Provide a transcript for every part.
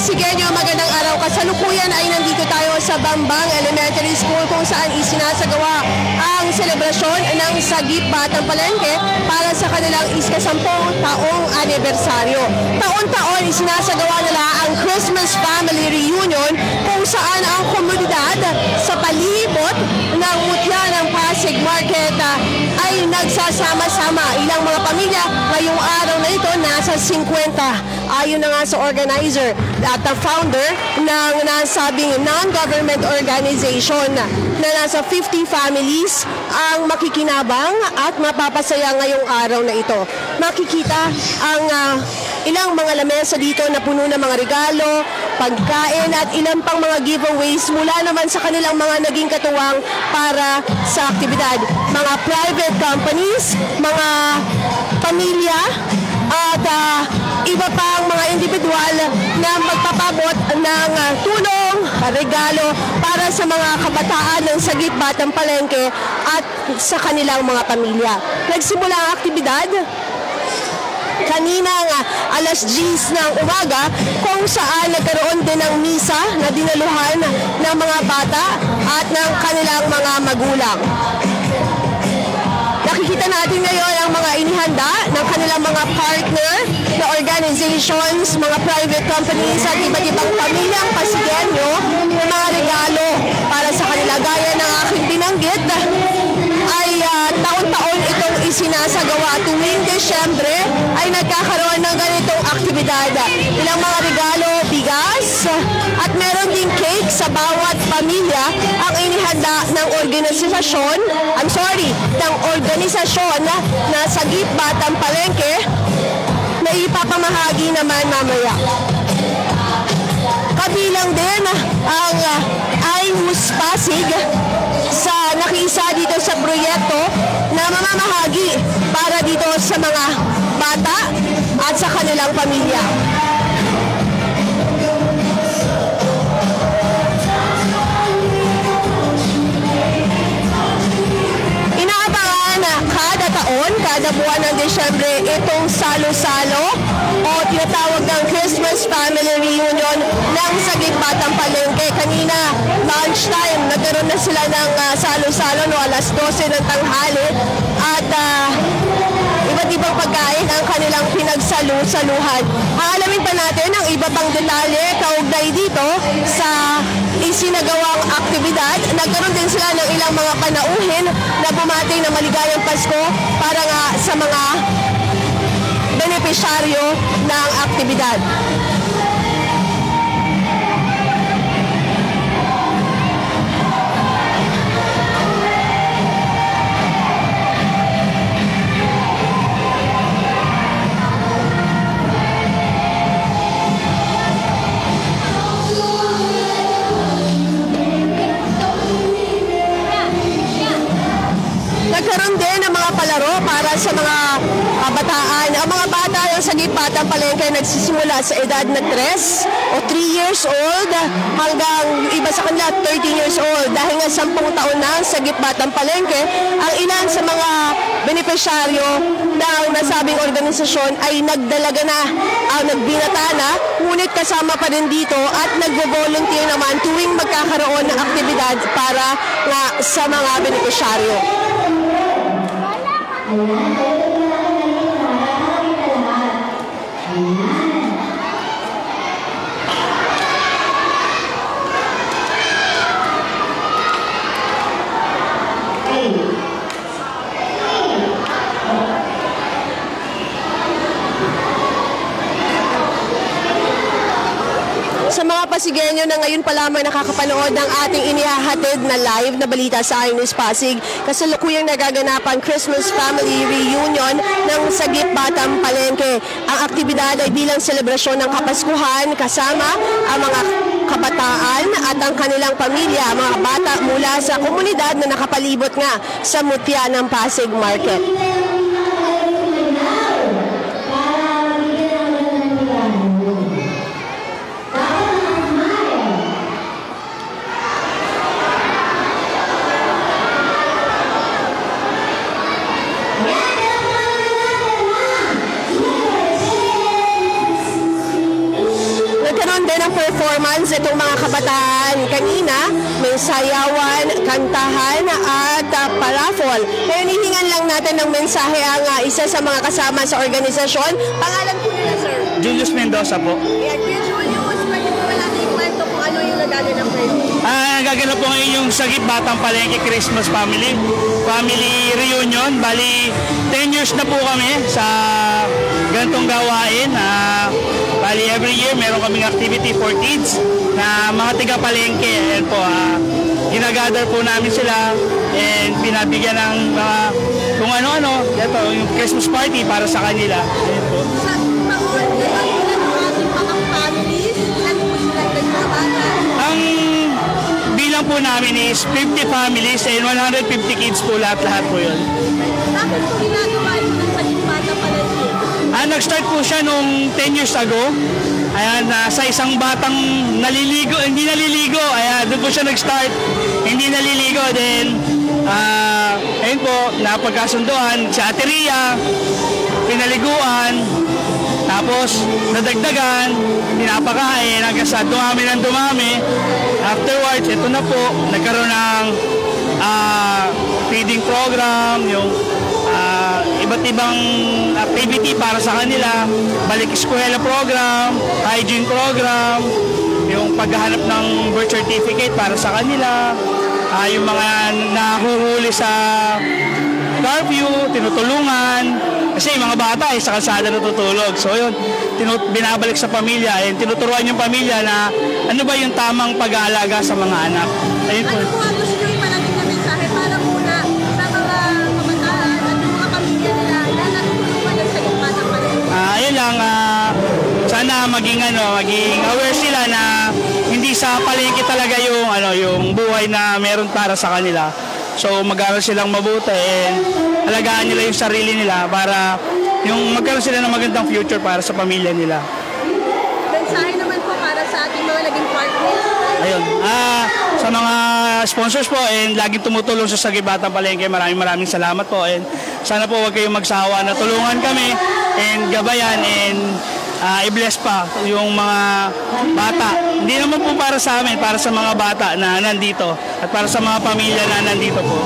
Pasigenyo, magandang araw. Kasalukuyan ay nandito tayo sa Bambang Elementary School kung saan isinasagawa ang selebrasyon ng Sagip Batang Palengke para sa kanilang ika-10 taong anibersaryo. Taon-taon isinasagawa nila ang Christmas Family Reunion kung saan ang komunidad sa palibot ng mutya ng Pasig Market ay nagsasama-sama. Ilang mga pamilya ngayong araw na ito nasa 50. Ayon na nga sa organizer at the founder ng nasabing non-government organization na nasa 50 families ang makikinabang at mapapasaya ngayong araw na ito. Makikita ang ilang mga lamesa dito na puno ng mga regalo, pagkain at ilang pang mga giveaways mula naman sa kanilang mga naging katuwang para sa aktibidad. Mga private companies, mga pamilya at iba pang mga individual na magpapabot ng tulong, regalo para sa mga kabataan ng Sagip Batang Palengke at sa kanilang mga pamilya. Nagsimula ang aktibidad kaninang alas 10 ng umaga kung saan nagkaroon din ng misa na dinaluhan ng mga bata at ng kanilang mga magulang. Nakikita natin ngayon ang mga inihanda ng kanilang mga partner na organizations, mga private companies at iba't ibang pamilyang Pasigenyo ng mga regalo para sa kanila. Gaya ng aking binanggit ay taon-taon itong isinasagawa. Tuwing Desyembre ay nagkakaroon ng ganitong aktibidad. Ilang mga regalo, bigas at meron ding cake sa bawat pamilya ang inihanda ng organisasyon na Sagip Batang Palengke na ipapamahagi naman mamaya. Kabilang din ang IWUS Pasig sa nakiisa dito sa proyekto na mamamahagi para dito sa mga bata at sa kanilang pamilya. Kada buwan ng Desyembre itong salo-salo o tinatawag ng Christmas Family Reunion ng Sagip Batang Palengke. Kanina, lunchtime, nagkaroon na sila ng salo-salo alas 12 ng tanghali at iba't ibang pagkain ang kanilang pinagsalu-saluhan. Aalamin pa natin ang iba pang detalye kaugnay dito sa isinagawang aktibidad. Nagkaroon din sila ng ilang mga panauhin na bumati ng maligayang Pasko para nga sa mga benepisyaryo ng aktibidad. Nagkaroon din ng mga palaro para sa mga bataan. Ang mga bata ng Sagip Batang Palengke nagsisimula sa edad na 3 o 3 years old hanggang iba sa kanila 13 years old. Dahil nga 10 taon na ang Sagip Batang Palengke, ang ilan sa mga benepisyaryo ng nasabing organisasyon ay nagdalaga na, nagbinata na, ngunit kasama pa rin dito at nagvo-volunteer naman tuwing magkakaroon ng aktibidad para nga sa mga benepisyaryo. Sa mga Pasigenyo na ngayon pa lamang nakakapanood ng ating inihahatid na live na balita sa INews Pasig, kasalukuyang nagaganapan Christmas Family Reunion ng Sagip Batang Palengke. Ang aktibidad ay bilang selebrasyon ng Kapaskuhan kasama ang mga kabataan at ang kanilang pamilya, mga bata mula sa komunidad na nakapalibot nga sa mutya ng Pasig Market. nagkaroon din ng performance itong mga kabataan kanina. May sayawan, kantahan at paraffol. Ngayon, hihingan lang natin ng mensahe ang isa sa mga kasama sa organisasyon. Pangalan po nila, sir? Julius Mendoza po. Kuya Julius, pwede po natin ikwento kung ano yung nagaganap kayo? Nagaganap po ngayon yung Sagip Batang Palengke Christmas Family Reunion. Bali, 10 years na po kami sa ganitong gawain. Bali, every year meron kaming activity for kids na mga tiga-palengke. Ayan po, ginagather po namin sila and pinabigyan ng mga kung ano-ano. Ito, yung Christmas party para sa kanila. Ayan po. Sa taon, nagkagulat ang ating mga families, ano po sila mga bata? Ang bilang po namin is 50 families and 150 kids po lahat po yun. Bakit po ginagawa ito ng Sagip Batang Palengke? Nag-start po siya nung 10 years ago. Ayan, sa isang batang hindi naliligo. Ayan, doon po siya nag-start. Hindi naliligo. Then, ayun po, napagkasunduan si Ate Ria, pinaliguan, tapos nadagdagan, pinapakain, hanggang sa dumami ng dumami. Afterwards, ito na po, nagkaroon ng feeding program, yung iba't ibang activity para sa kanila, balik eskwela program, hygiene program, yung paghahanap ng birth certificate para sa kanila, yung mga nahuhuli sa curfew, tinutulungan, kasi yung mga bata ay sa kalsada natutulog. So yun, binabalik sa pamilya, tinuturuan yung pamilya na ano ba yung tamang pag-aalaga sa mga anak. Ayun po. Ano po ang gusto nyo iparating na mensahe para muna sa mga kabataan at yung mga pamilya nila na natutulungan ng Sagip Batang Palengke? Ayun lang, sana maging aware sila na hindi sa palengke talaga yung buhay na meron para sa kanila. So mag-aral silang mabuti and alagaan nila yung sarili nila para yung magkaroon sila ng magandang future para sa pamilya nila. Mensahe naman po para sa ating mga naging partners. Ayun. Sa mga sponsors po and laging tumutulong sa Sagip Batang Palengke, maraming salamat po and sana po huwag kayong magsawa na tulungan kami and gabayan and i-bless pa yung mga bata. Hindi naman po para sa amin, para sa mga bata na nandito at para sa mga pamilya na nandito po.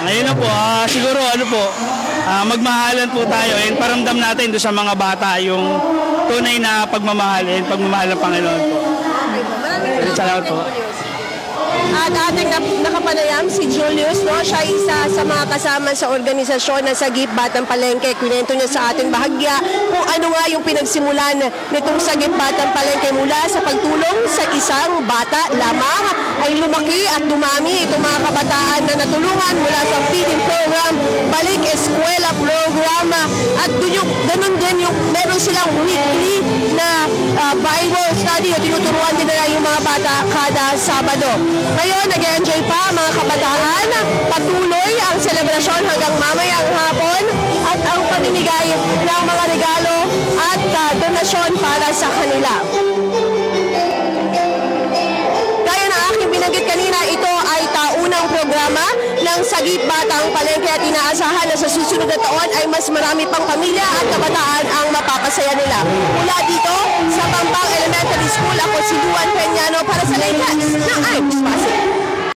Ngayon na po, siguro magmahalan po tayo and paramdam natin doon sa mga bata yung tunay na pagmamahal and pagmamahal ng Panginoon po. Salamat po. At ating nakapanayam si Julius, no? Siya isa sa mga kasama sa organisasyon na Sagip Batang Palengke. Kwento niya sa ating bahagya kung ano nga yung pinagsimulan nitong Sagip Batang Palengke mula sa pagtulong sa isang bata lamang ay lumaki at dumami itong mga kabataan na natulungan mula sa feeding program, balik eskwela program at ganun din yung meron silang weekly na Bible study o tinuturuan din nila yung mga bata kada Sabado. Ngayon, nag-enjoy pa mga kabataan. Patuloy ang selebrasyon hanggang mamayang hapon at ang paninigay ng mga regalo at donasyon para sa kanila. Gaya na aking binanggit kanina, ito ay taunang programa ng Sagip Batang Palengke at inaasahan na sa susunod na taon ay mas marami pang pamilya at kabataan ang mapapasaya nila. Mula dito sa Bambang Elementary School, ako si Juan Peñano para sa Latest na IMES.